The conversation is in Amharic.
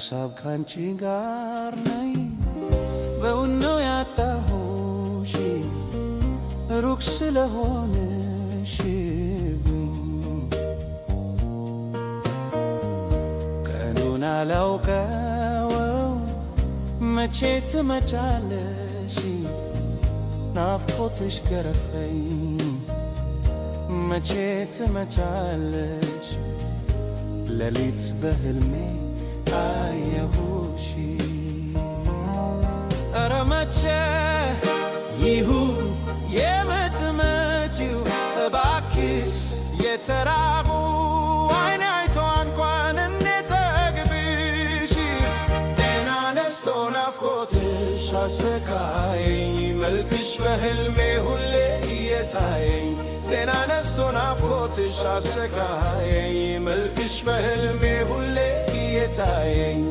በሐሳብ ካንቺ ጋር ነኝ በውን ነው ያጣሁሽ ሩቅ ስለሆንሽብኝ ቀኑን አላውቀው መቼ ትመጫለሽ ናፍቆትሽ ገረፈኝ መቼ ትመጫለሽ ሌሊት በህልሜ አየሁሽ ኧረ መቼ ይሁን የምትመጪው እባክሽ የተራቡ አይን አይቶ እንኳን እንጠግብሽ ጤና ነስቶ ናፍቆትሽ አሰቃየኝ መልክሽ በህልሜ ሁሌ እየታየኝ ጤና ነስቶ ናፍቆትሽ አሰቃየኝ መልክሽ በህልሜ ሁሌ እየታየኝ